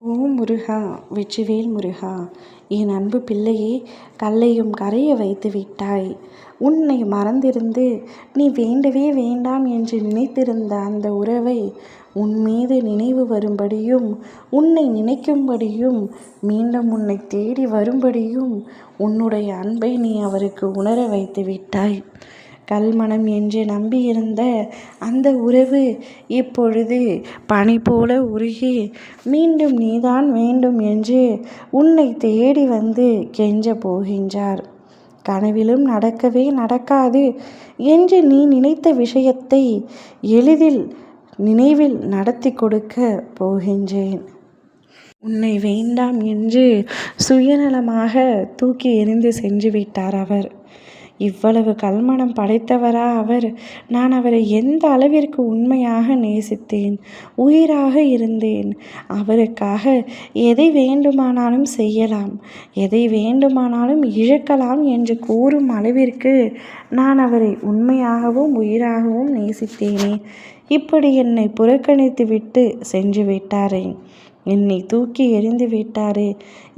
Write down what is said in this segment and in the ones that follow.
ஓம் முருகா! வெற்றிவேல் முருகா! என் அன்பு பிள்ளையே, கல்லையும் கரைய வைத்து விட்டாய். உன்னை மறந்திருந்து நீ வேண்டவே வேண்டாம் என்று நினைத்திருந்த அந்த உறவை உன் மீது நினைவு வரும்படியும், உன்னை நினைக்கும்படியும், மீண்டும் உன்னை தேடி வரும்படியும் உன்னுடைய அன்பை நீ அவருக்கு உணர வைத்து விட்டாய். கல்மனம் என்று நம்பியிருந்த அந்த உறவு இப்பொழுது பனி போல உருகி மீண்டும் நீதான் வேண்டும் என்று உன்னை தேடி வந்து கெஞ்ச போகின்றார். கனவிலும் நடக்கவே நடக்காது என்று நீ நினைத்த விஷயத்தை எளிதில் நினைவில் நடத்தி கொடுக்க போகின்றேன். உன்னை வேண்டாம் என்று சுயநலமாக தூக்கி எறிந்து சென்று விட்டார் அவர். இவ்வளவு கல்மனம் படைத்தவரா அவர்? நான் அவரை எந்த அளவிற்கு உண்மையாக நேசித்தேன், உயிராக இருந்தேன். அவருக்காக எதை வேண்டுமானாலும் செய்யலாம், எதை வேண்டுமானாலும் இழக்கலாம் என்று கூறும் அளவிற்கு நான் அவரை உண்மையாகவும் உயிராகவும் நேசித்தேனே. இப்படி என்னை புறக்கணித்து விட்டு சென்று விட்டாரே, என்னை தூக்கி எறிந்து விட்டாரே.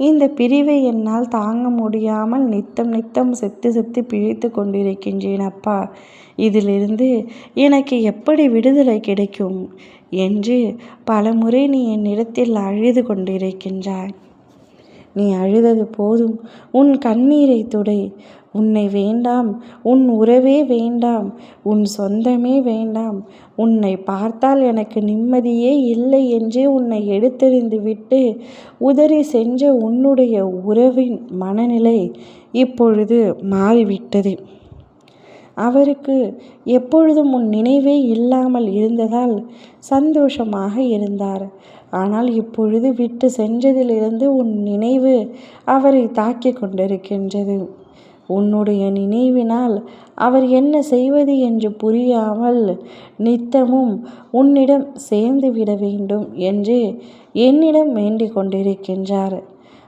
இந்த பிரிவை என்னால் தாங்க முடியாமல் நித்தம் நித்தம் செத்து செத்து பிழைத்து கொண்டிருக்கின்றேன் அப்பா. இதிலிருந்து எனக்கு எப்படி விடுதலை கிடைக்கும் என்று பலமுறை நீ என்னிடத்தில் அழுது கொண்டிருக்கின்றாய். நீ அழுதது போதும், உன் கண்ணீரை துடை. உன்னை வேண்டாம், உன் உறவே வேண்டாம், உன் சொந்தமே வேண்டாம், உன்னை பார்த்தால் எனக்கு நிம்மதியே இல்லை என்று உன்னை எடுத்தெறிந்து விட்டு உதறி சென்ற உன்னுடைய உறவின் மனநிலை இப்பொழுது மாறிவிட்டது. அவருக்கு எப்பொழுதும் உன் நினைவே இல்லாமல் இருந்ததால் சந்தோஷமாக இருந்தார். ஆனால் இப்பொழுது விட்டு சென்றதிலிருந்து உன் நினைவு அவரை தாக்கி கொண்டிருக்கின்றது. உன்னுடைய நினைவினால் அவர் என்ன செய்வது என்று புரியாமல் நித்தமும் உன்னிடம் சேர்ந்து விட வேண்டும் என்று என்னிடம் வேண்டிக் கொண்டிருக்கின்றார்.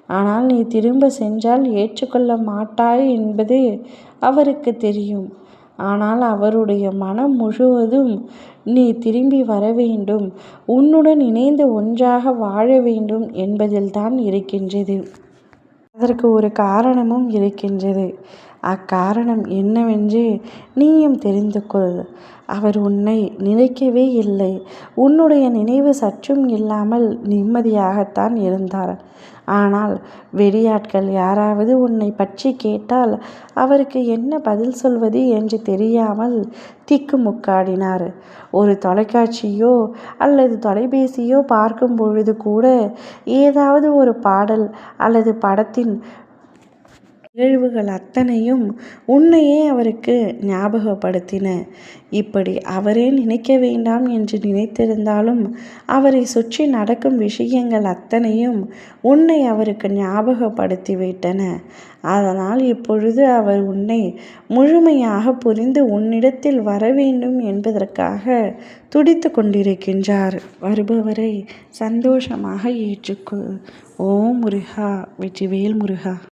ஆனால் நீ திரும்ப சென்றால் ஏற்றுக்கொள்ள மாட்டாய் என்பது அவருக்கு தெரியும். ஆனால் அவருடைய மனம் முழுவதும் நீ திரும்பி வர வேண்டும், உன்னுடன் இணைந்து ஒன்றாக வாழ வேண்டும் என்பதில்தான் இருக்கின்றது. அதற்கு ஒரு காரணமும் இருக்கின்றது. அக்காரணம் என்னவென்று நீயும் தெரிந்து கொள். அவர் உன்னை நினைக்கவே இல்லை. உன்னுடைய நினைவு சற்றும் இல்லாமல் நிம்மதியாகத்தான் இருந்தார். ஆனால் வெளியாட்கள் யாராவது உன்னை பற்றி கேட்டால் அவருக்கு என்ன பதில் சொல்வது என்று தெரியாமல் திக்குமுக்காடினார். ஒரு தொலைக்காட்சியோ அல்லது தொலைபேசியோ பார்க்கும் பொழுது கூட ஏதாவது ஒரு பாடல் அல்லது படத்தின் நிகழ்வுகள் அத்தனையும் உன்னையே அவருக்கு ஞாபகப்படுத்தின. இப்படி அவரே நினைக்க வேண்டாம் என்று நினைத்திருந்தாலும் அவரை சுற்றி நடக்கும் விஷயங்கள் அத்தனையும் உன்னை அவருக்கு ஞாபகப்படுத்திவிட்டன. அதனால் இப்பொழுது அவர் உன்னை முழுமையாக புரிந்து உன்னிடத்தில் வர வேண்டும் என்பதற்காக துடித்து கொண்டிருக்கின்றார். வருபவரை சந்தோஷமாக ஏற்றுக்கொள். ஓம் முருகா! வெற்றிவேல் முருகா!